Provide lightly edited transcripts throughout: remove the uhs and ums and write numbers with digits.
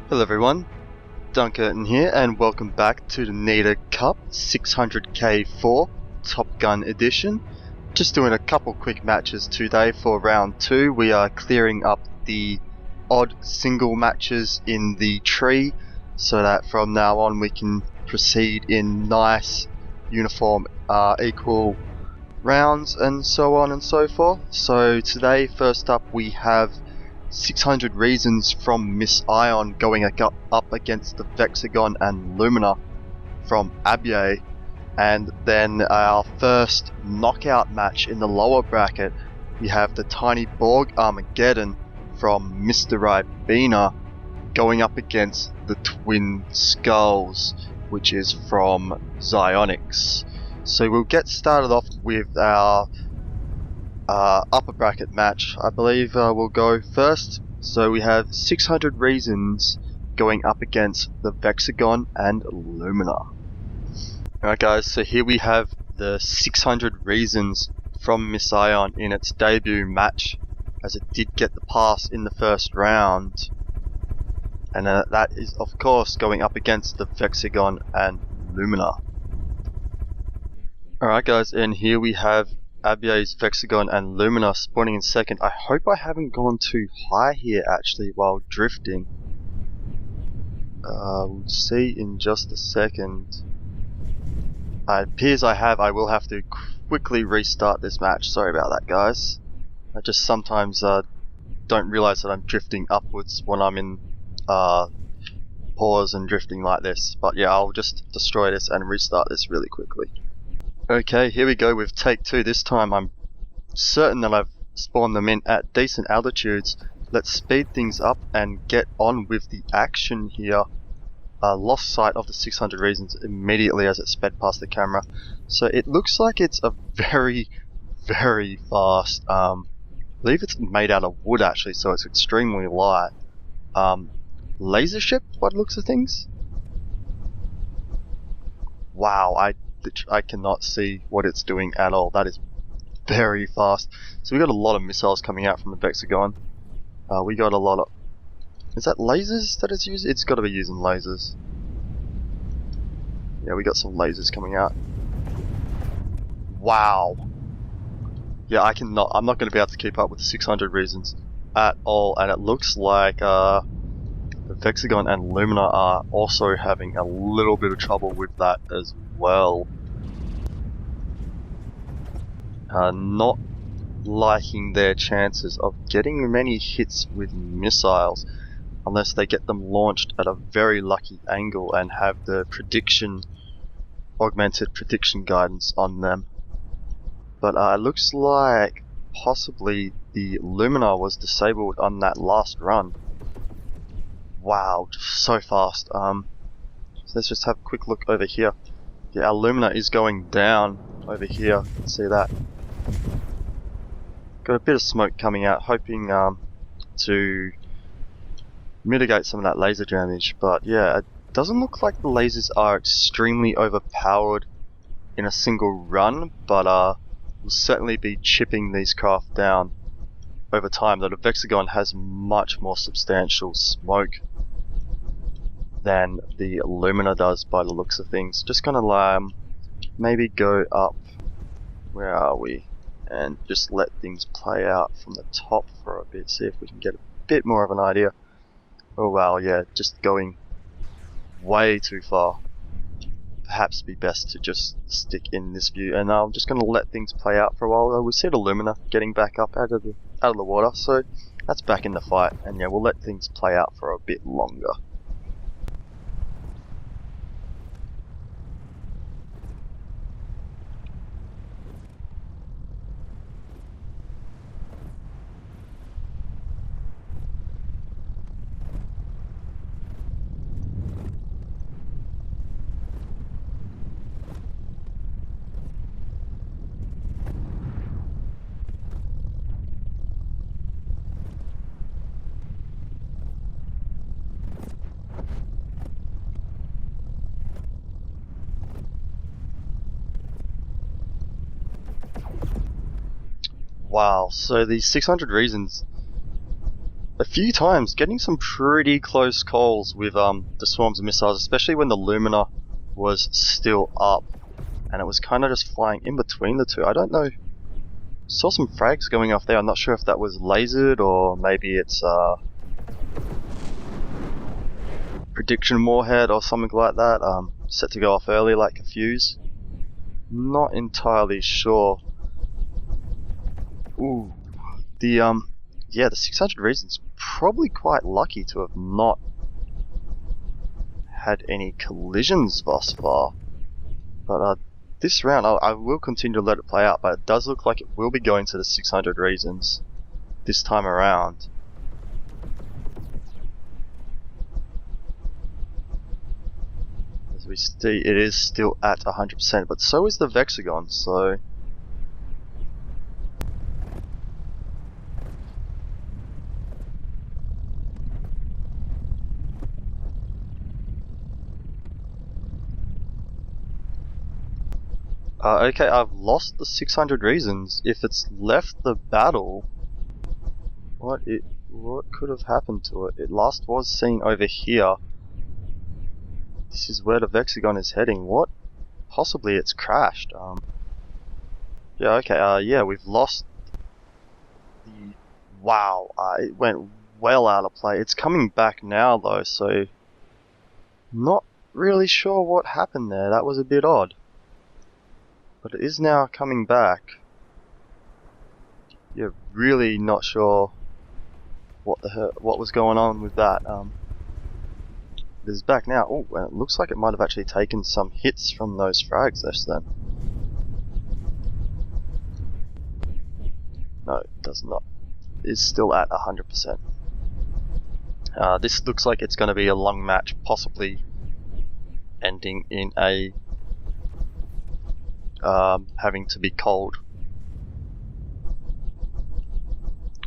Hello everyone, Dunkurtin here, and welcome back to the NETA Cup 600k-4 Top Gun edition. Just doing a couple quick matches today for round 2. We are clearing up the odd single matches in the tree so that from now on we can proceed in nice, uniform, equal rounds and so on and so forth. So today, first up, we have 600 Reasons from Miss Ion going up against the Vexagon and Lumina from Abye. And then our first knockout match in the lower bracket, we have the Tiny Borg Armageddon from Mr. Ribena going up against the Twin Skulls, which is from Xionics. So we'll get started off with our upper bracket match. I believe we'll go first. So we have 600 Reasons going up against the Vexagon and Lumina. Alright guys, so here we have the 600 Reasons from Miss Ion in its debut match, as it did get the pass in the first round. And that is of course going up against the Vexagon and Lumina. Alright guys, and here we have Abye's Vexagon and Lumina spawning in second. I hope I haven't gone too high here actually while drifting. We'll see in just a second. It appears I have. I will have to quickly restart this match. Sorry about that guys. I just sometimes don't realize that I'm drifting upwards when I'm in pause and drifting like this. But yeah, I'll just destroy this and restart this really quickly. Okay, here we go with take 2. This time I'm certain that I've spawned them in at decent altitudes. Let's speed things up and get on with the action here. Lost sight of the 600 Reasons immediately as it sped past the camera. So it looks like it's a very, very fast, I believe it's made out of wood actually, so it's extremely light. Laser ship, by the looks of things? Wow, I cannot see what it's doing at all. That is very fast. So we got a lot of missiles coming out from the Vexagon. We got a lot of... Is that lasers that it's using? It's got to be using lasers. Yeah, we got some lasers coming out. Wow. Yeah, I'm not going to be able to keep up with the 600 Reasons at all. And it looks like the Vexagon and Lumina are also having a little bit of trouble with that as well. Not liking their chances of getting many hits with missiles unless they get them launched at a very lucky angle and have the augmented prediction guidance on them. But it looks like possibly the Lumina was disabled on that last run. Wow, so fast. So let's just have a quick look over here. Yeah, our Lumina is going down over here. See that? Got a bit of smoke coming out, hoping to mitigate some of that laser damage. But yeah, it doesn't look like the lasers are extremely overpowered in a single run, but we'll certainly be chipping these craft down over time. Though the Vexagon has much more substantial smoke than the Lumina does by the looks of things. Just gonna maybe go up, where are we, and just let things play out from the top for a bit, see if we can get a bit more of an idea. Oh wow, yeah, just going way too far. Perhaps be best to just stick in this view, and I'm just gonna let things play out for a while. We see the Lumina getting back up out of the water, so that's back in the fight, and yeah, we'll let things play out for a bit longer. Wow, so the 600 Reasons, a few times getting some pretty close calls with the swarms of missiles, especially when the Lumina was still up and it was kind of just flying in between the two. I don't know. Saw some frags going off there. I'm not sure if that was lasered or maybe it's prediction warhead or something like that. Set to go off early like a fuse. Not entirely sure. Ooh, the 600 Reasons probably quite lucky to have not had any collisions thus far. But this round, I will continue to let it play out, but it does look like it will be going to the 600 Reasons this time around. As we see, it is still at 100%, but so is the Vexagon, so... okay, I've lost the 600 Reasons. If it's left the battle, what could have happened to it? It last was seen over here. This is where the Vexagon is heading. What? Possibly it's crashed. Yeah, okay, yeah, we've lost the... Wow, it went well out of play. It's coming back now though, so... Not really sure what happened there. That was a bit odd. But it is now coming back. Yeah, really not sure what was going on with that. It is back now. Oh, and it looks like it might have actually taken some hits from those frags just then. No, it does not. It is still at 100%. This looks like it's going to be a long match, possibly ending in a having to be cold.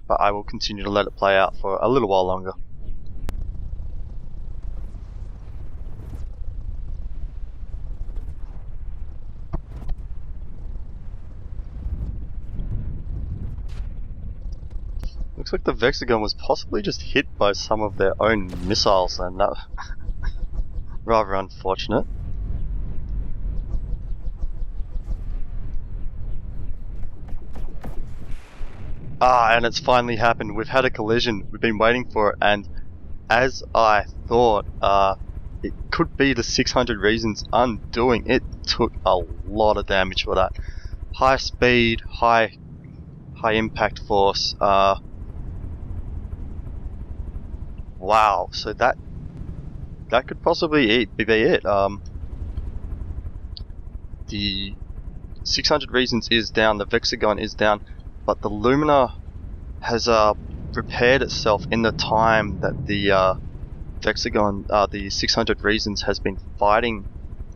But I will continue to let it play out for a little while longer. Looks like the Vexagon was possibly just hit by some of their own missiles, and that rather unfortunate. And it's finally happened. We've had a collision. We've been waiting for it, and as I thought, it could be the 600 Reasons undoing. It took a lot of damage for that. High speed, high impact force. Wow. So that could possibly be it. The 600 Reasons is down. The Vexagon is down. But the Lumina has repaired itself in the time that the Vexagon, the 600 Reasons has been fighting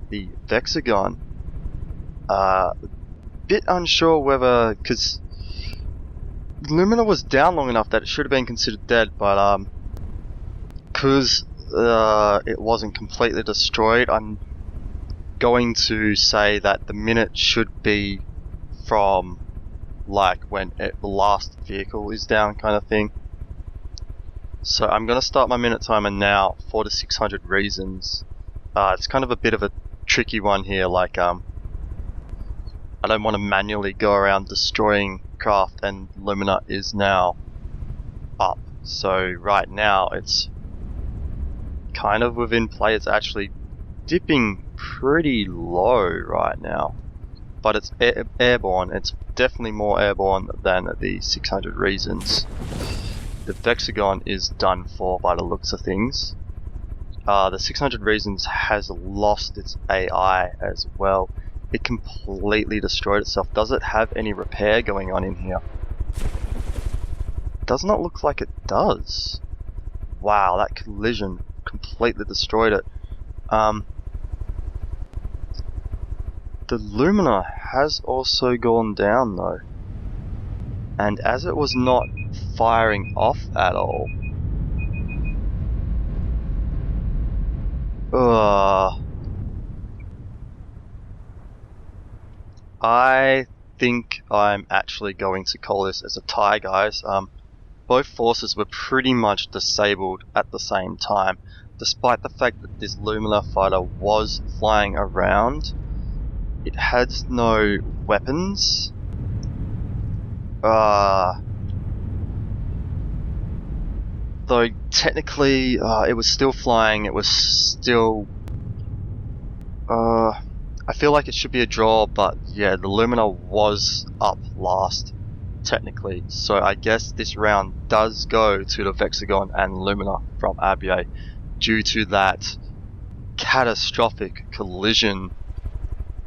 the Vexagon. Bit unsure whether, because Lumina was down long enough that it should have been considered dead, but because it wasn't completely destroyed, I'm going to say that the minute should be from like when the last vehicle is down, kind of thing. So I'm going to start my minute timer now for the 600 Reasons. It's kind of a bit of a tricky one here, like I don't want to manually go around destroying craft, and Lumina is now up. So right now it's kind of within play. It's actually dipping pretty low right now, but it's airborne. It's definitely more airborne than the 600 Reasons. The Vexagon is done for by the looks of things. The 600 Reasons has lost its AI as well. It completely destroyed itself. Does it have any repair going on in here? Does not look like it does. Wow, that collision completely destroyed it. The Lumina has also gone down though, and as it was not firing off at all, I think I'm actually going to call this as a tie, guys. both forces were pretty much disabled at the same time. Despite the fact that this Lumina fighter was flying around, it had no weapons. Though technically it was still flying, it was still... I feel like it should be a draw, but yeah, the Lumina was up last, technically. So I guess this round does go to the Vexagon and Lumina from ABA due to that catastrophic collision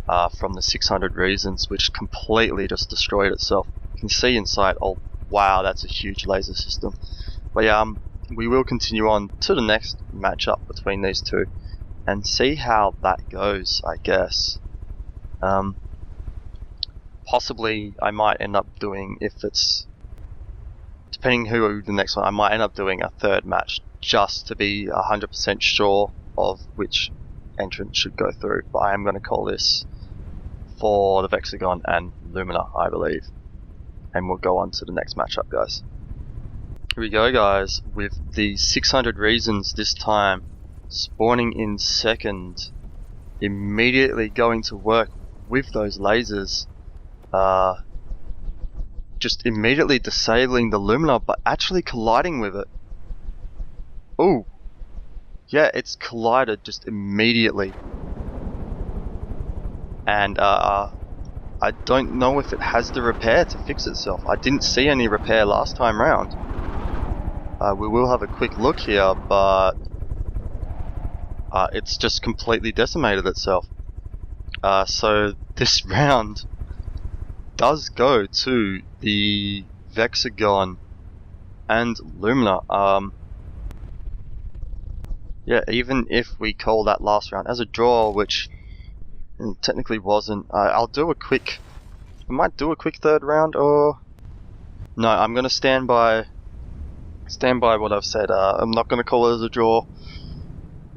from the 600 Reasons, which completely just destroyed itself. You can see inside, oh wow, that's a huge laser system. But yeah, we will continue on to the next matchup between these two and see how that goes, I guess. Possibly I might end up doing, if it's depending who the next one, I might end up doing a third match just to be 100% sure of which entrant should go through. But I am going to call this for the Vexagon and Lumina, I believe. And we'll go on to the next matchup, guys. Here we go, guys, with the 600 Reasons this time, spawning in second, immediately going to work with those lasers, just immediately disabling the Lumina, but actually colliding with it. Ooh, yeah, it's collided just immediately. And I don't know if it has the repair to fix itself. I didn't see any repair last time round. We will have a quick look here, but it's just completely decimated itself. So this round does go to the Vexagon and Lumina. Yeah, even if we call that last round as a draw, which technically wasn't, I'll do a quick... I might do a quick third round, or... No, I'm going to stand by what I've said. I'm not going to call it as a draw.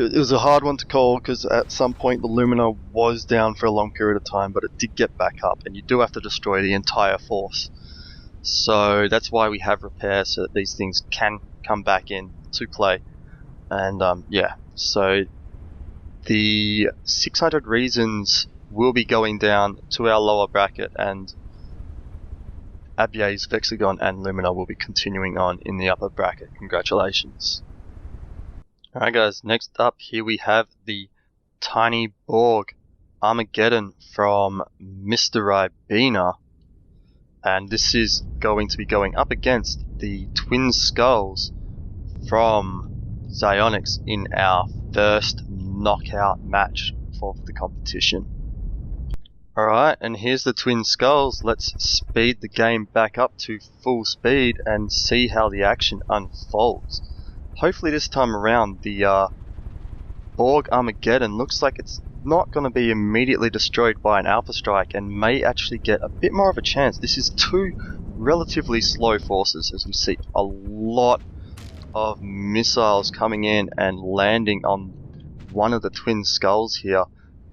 It was a hard one to call because at some point the Lumina was down for a long period of time, but it did get back up, and you do have to destroy the entire force. So that's why we have repair, so that these things can come back in to play. And yeah, so the 600 Reasons will be going down to our lower bracket, and ABA's Vexagon and Lumina will be continuing on in the upper bracket. Congratulations. Alright guys, next up here we have the Tiny Borg Armageddon from Mr. Ribena, and this is going to be going up against the Twin Skulls from Xionics in our first knockout match for the competition. Alright, and here's the Twin Skulls. Let's speed the game back up to full speed and see how the action unfolds. Hopefully this time around the Borg Armageddon looks like it's not going to be immediately destroyed by an Alpha Strike and may actually get a bit more of a chance. This is two relatively slow forces, as we see a lot of missiles coming in and landing on one of the Twin Skulls here.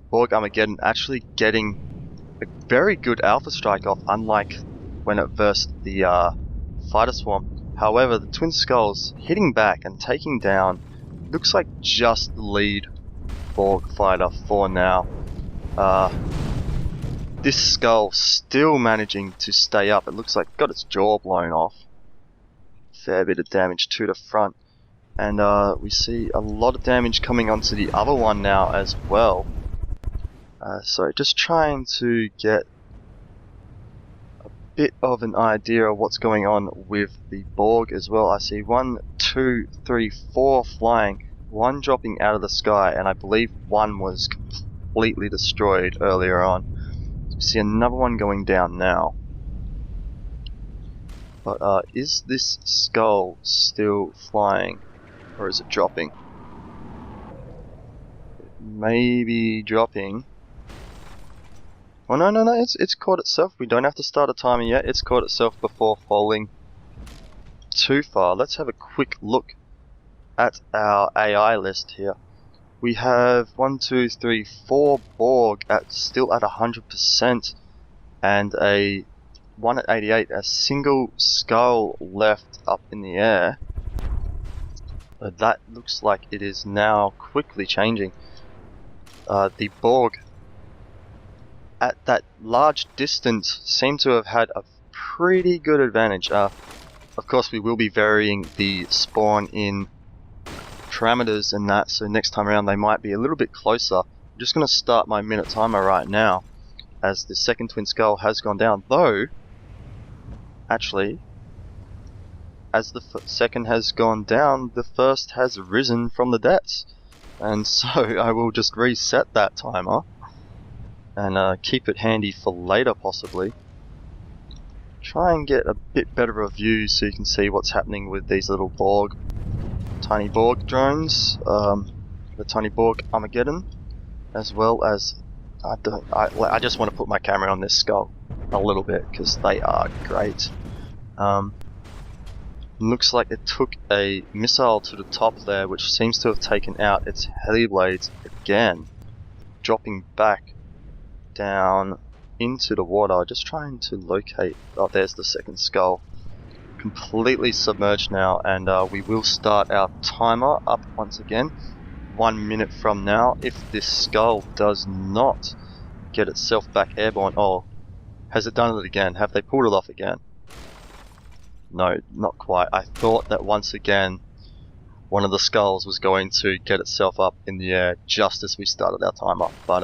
Borg Armageddon actually getting a very good Alpha Strike off, unlike when it versed the Fighter Swarm. However, the Twin Skulls hitting back and taking down looks like just the lead Borg fighter for now. This skull still managing to stay up. It looks like it got its jaw blown off. Fair bit of damage to the front. And we see a lot of damage coming onto the other one now as well. So just trying to get a bit of an idea of what's going on with the Borg as well. I see 1, 2, 3, 4 flying, one dropping out of the sky, and I believe one was completely destroyed earlier on. So we see another one going down now. But is this skull still flying, or is it dropping? It may be dropping. Oh no, it's caught itself. We don't have to start a timer yet. It's caught itself before falling too far. Let's have a quick look at our AI list here. We have 1, 2, 3, 4 Borg still at 100%, and a 1 at 88, a single skull left up in the air. But that looks like it is now quickly changing. The Borg at that large distance seem to have had a pretty good advantage. Of course, we will be varying the spawn in parameters and that, so next time around they might be a little bit closer. I'm just going to start my minute timer right now, as the second twin skull has gone down, though, actually, as the second has gone down, the first has risen from the depths. And so I will just reset that timer and keep it handy for later possibly. Try and get a bit better of a view so you can see what's happening with these little tiny Borg drones, the tiny Borg Armageddon, as well as I just want to put my camera on this skull a little bit because they are great. Looks like it took a missile to the top there, which seems to have taken out its heli blades again, dropping back down into the water. Just trying to locate. Oh, there's the second skull. Completely submerged now, and we will start our timer up once again. 1 minute from now, if this skull does not get itself back airborne. Oh, has it done it again? Have they pulled it off again? No, not quite. I thought that once again one of the skulls was going to get itself up in the air just as we started our timer. But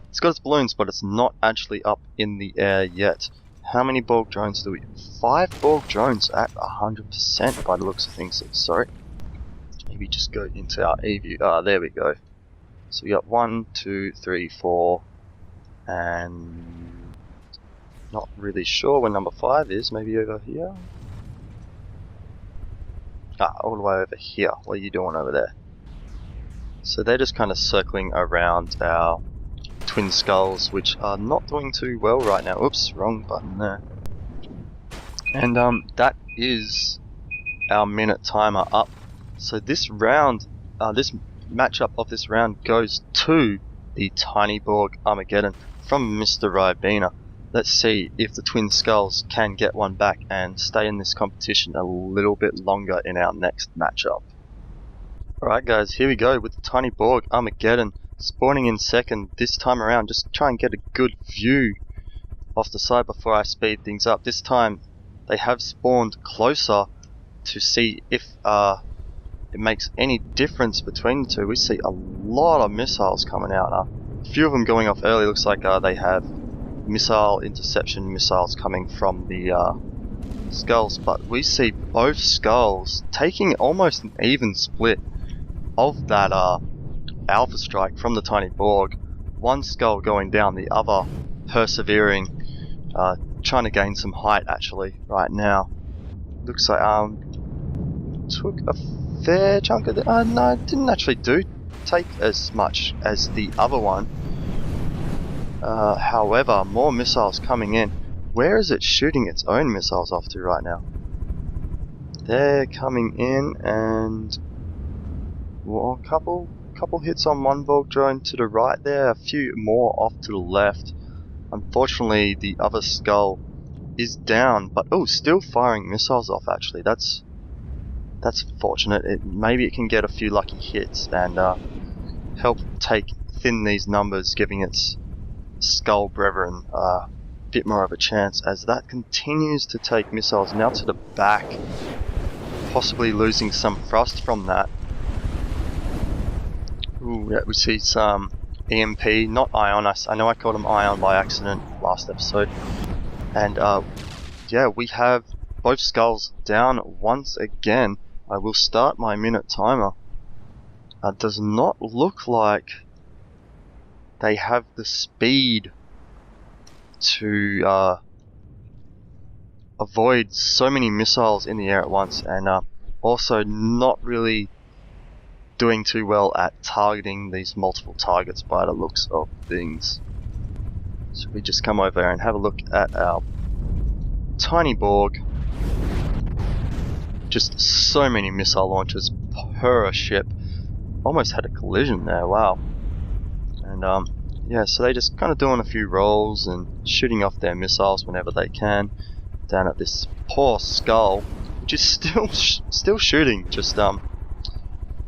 it's got its balloons, but it's not actually up in the air yet. How many Borg drones do we? 5 Borg drones at 100% by the looks of things. Sorry. Maybe just go into our E-view. There we go. So we got 1, 2, 3, 4, and not really sure where number 5 is. Maybe over here? All the way over here. What are you doing over there? So they're just kind of circling around our twin skulls, which are not doing too well right now. Oops, wrong button there. And that is our minute timer up. So this round, this matchup of this round goes to the tiny Borg Armageddon from Mr. Ribena. Let's see if the twin skulls can get one back and stay in this competition a little bit longer in our next matchup. Alright guys, here we go with the tiny Borg Armageddon spawning in second this time around. Just try and get a good view off the side before I speed things up. This time they have spawned closer to see if it makes any difference between the two. We see a lot of missiles coming out. A few of them going off early. Looks like they have missile interception missiles coming from the skulls, but we see both skulls taking almost an even split of that alpha strike from the tiny Borg. One skull going down, the other persevering, trying to gain some height actually right now. Looks like took a fair chunk of the no, it didn't actually take as much as the other one. However, more missiles coming in. Where is it shooting its own missiles off to right now? They're coming in, and well, a couple hits on one Borg drone to the right there, a few more off to the left. Unfortunately, the other skull is down, but oh, still firing missiles off. Actually, that's fortunate. Maybe it can get a few lucky hits and help thin these numbers, giving its skull brethren a bit more of a chance, as that continues to take missiles now to the back, possibly losing some thrust from that. Ooh, yeah, we see some EMP, not ion. I know I called them ion by accident last episode. And yeah, we have both skulls down once again. I will start my minute timer. Does not look like they have the speed to avoid so many missiles in the air at once, and also not really doing too well at targeting these multiple targets by the looks of things. So we just come over and have a look at our tiny Borg. Just so many missile launches per ship. Almost had a collision there, wow. And yeah, so they just kind of doing a few rolls and shooting off their missiles whenever they can down at this poor skull, which is still shooting, just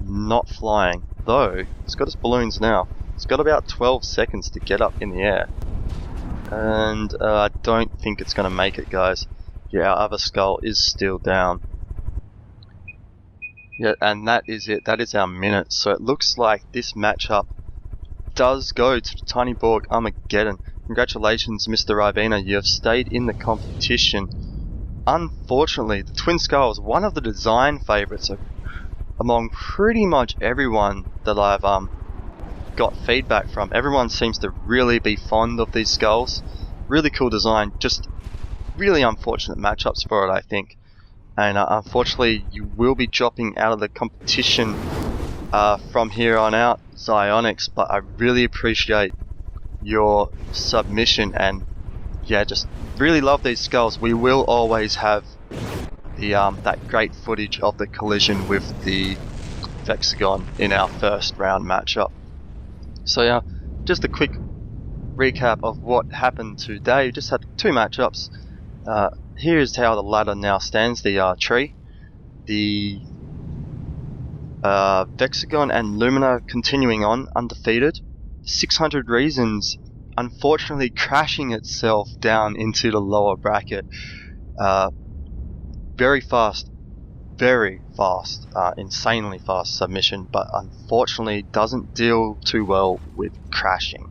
not flying. Though it's got its balloons now. It's got about 12 seconds to get up in the air, and I don't think it's going to make it, guys. Yeah, our other skull is still down. Yeah, and that is it. That is our minute. So it looks like this matchup does go to the Tiny Borg Armageddon. Congratulations, Mr. Rivena. You have stayed in the competition. Unfortunately, the Twin Skull is one of the design favourites among pretty much everyone that I've got feedback from. Everyone seems to really be fond of these skulls. Really cool design. Just really unfortunate matchups for it, I think. And unfortunately, you will be dropping out of the competition from here on out, Zionics, but I really appreciate your submission, and yeah, just really love these skulls. We will always have the that great footage of the collision with the Vexagon in our first round matchup. So yeah, just a quick recap of what happened today. We just had two matchups. Here's how the ladder now stands. The tree, the Vexagon and Lumina continuing on undefeated. 600 Reasons unfortunately crashing itself down into the lower bracket. Very fast, insanely fast submission, but unfortunately doesn't deal too well with crashing.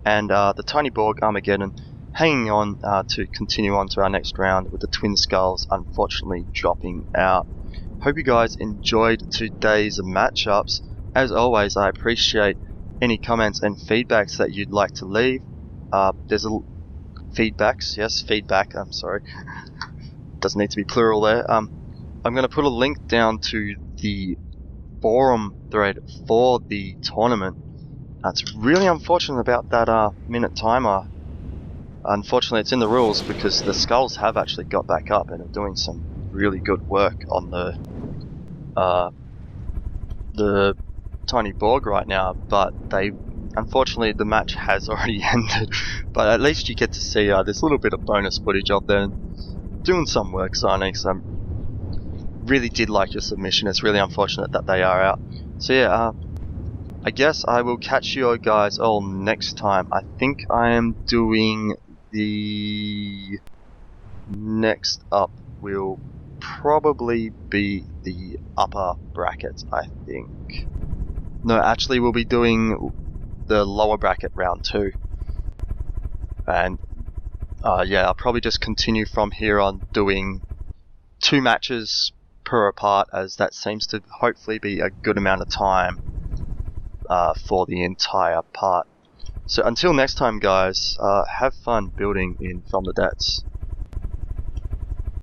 And the Tiny Borg Armageddon hanging on to continue on to our next round, with the Twin Skulls unfortunately dropping out. Hope you guys enjoyed today's matchups. As always, I appreciate any comments and feedbacks that you'd like to leave. There's feedback, I'm sorry. Doesn't need to be plural there. I'm going to put a link down to the forum thread for the tournament. It's really unfortunate about that minute timer. Unfortunately, it's in the rules because the skulls have actually got back up and are doing some really good work on the Tiny Borg right now, but unfortunately the match has already ended. But at least you get to see this little bit of bonus footage of them doing some work. Zynex, really did like your submission. It's really unfortunate that they are out. So yeah, I guess I will catch you guys all next time. I think I am doing the next up will probably be the upper bracket, I think. No, actually we'll be doing the lower bracket round 2. And yeah, I'll probably just continue from here on doing 2 matches per part, as that seems to hopefully be a good amount of time for the entire part. So until next time, guys, have fun building in From the Depths.